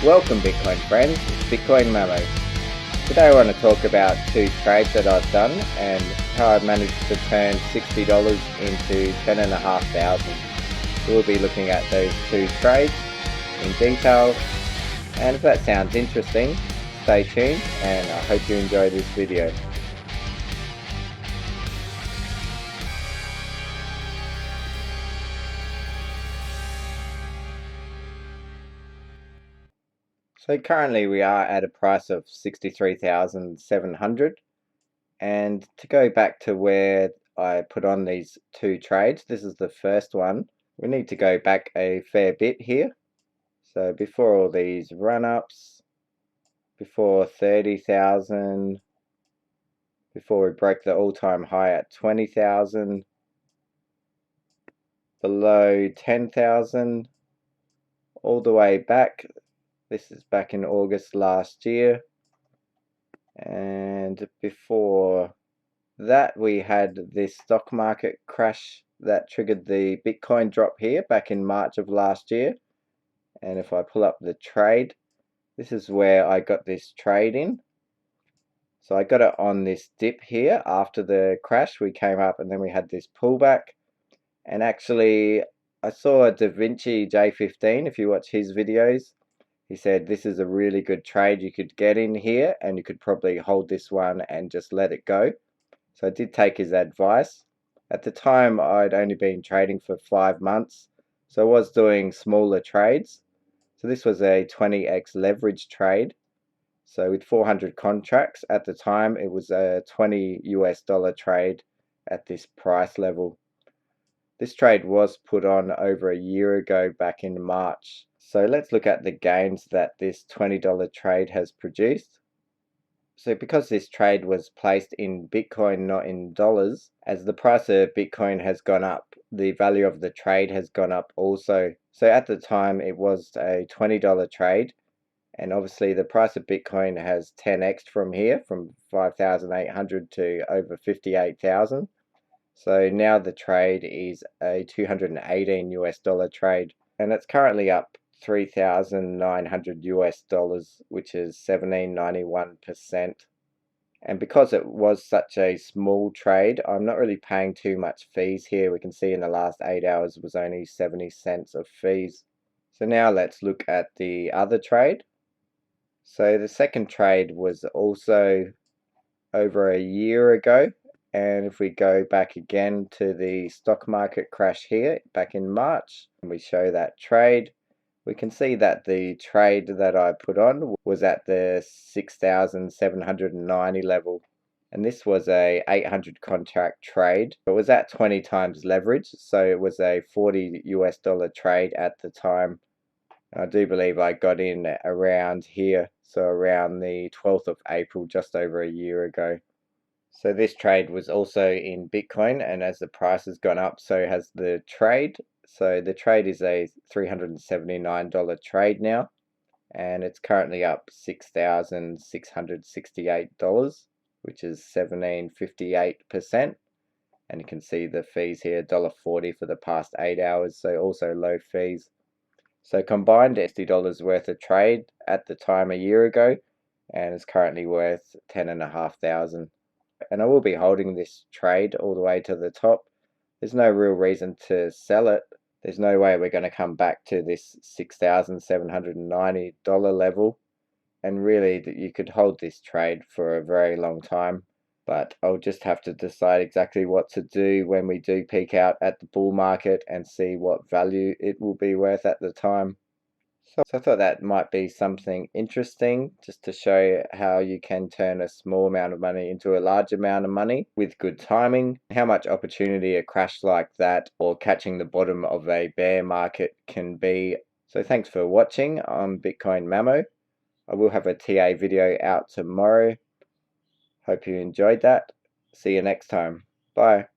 Welcome Bitcoin friends, it's Bitcoin Mamo. Today I want to talk about two trades that I've done and how I've managed to turn $60 into $10,500. So we'll be looking at those two trades in detail, and if that sounds interesting, stay tuned and I hope you enjoy this video. So currently we are at a price of 63,700, and to go back to where I put on these two trades, this is the first one. We need to go back a fair bit here. So before all these run-ups, before 30,000, before we broke the all-time high at 20,000, below 10,000, all the way back. This is back in August last year, and before that we had this stock market crash that triggered the Bitcoin drop here back in March of last year. And if I pull up the trade, this is where I got this trade in. So I got it on this dip here after the crash. We came up and then we had this pullback, and actually I saw a Da Vinci J15. If you watch his videos, he said this is a really good trade. You could get in here and you could probably hold this one and just let it go. So I did take his advice. At the time I'd only been trading for 5 months, so I was doing smaller trades. So this was a 20x leverage trade. So with 400 contracts at the time, it was a $20 trade at this price level. This trade was put on over a year ago back in March. So let's look at the gains that this $20 trade has produced. So because this trade was placed in Bitcoin, not in dollars, as the price of Bitcoin has gone up, the value of the trade has gone up also. So at the time it was a $20 trade, and obviously the price of Bitcoin has 10x from here, from 5,800 to over 58,000. So now the trade is a $218 trade, and it's currently up 3,900 dollars, which is 17.91%. And because it was such a small trade, I'm not really paying too much fees here. We can see in the last 8 hours it was only 70 cents of fees. So now let's look at the other trade. So the second trade was also over a year ago, and if we go back again to the stock market crash here back in March, and we show that trade, we can see that the trade that I put on was at the 6,790 level, and this was a 800 contract trade. It was at 20 times leverage, so it was a $40 trade at the time. I do believe I got in around here, so around the 12th of April, just over a year ago. So this trade was also in Bitcoin, and as the price has gone up, so has the trade. So the trade is a $379 trade now, and it's currently up $6,668, which is 17.58%. And you can see the fees here, $1.40 for the past 8 hours, so also low fees. So combined $60 worth of trade at the time a year ago, and it's currently worth 10,500. And I will be holding this trade all the way to the top. There's no real reason to sell it. There's no way we're going to come back to this $6,790 level, and really that you could hold this trade for a very long time. But I'll just have to decide exactly what to do when we do peak out at the bull market and see what value it will be worth at the time. So I thought that might be something interesting, just to show how you can turn a small amount of money into a large amount of money with good timing, how much opportunity a crash like that or catching the bottom of a bear market can be. So thanks for watching. I'm Bitcoin Mamo. I will have a TA video out tomorrow. Hope you enjoyed that. See you next time. Bye.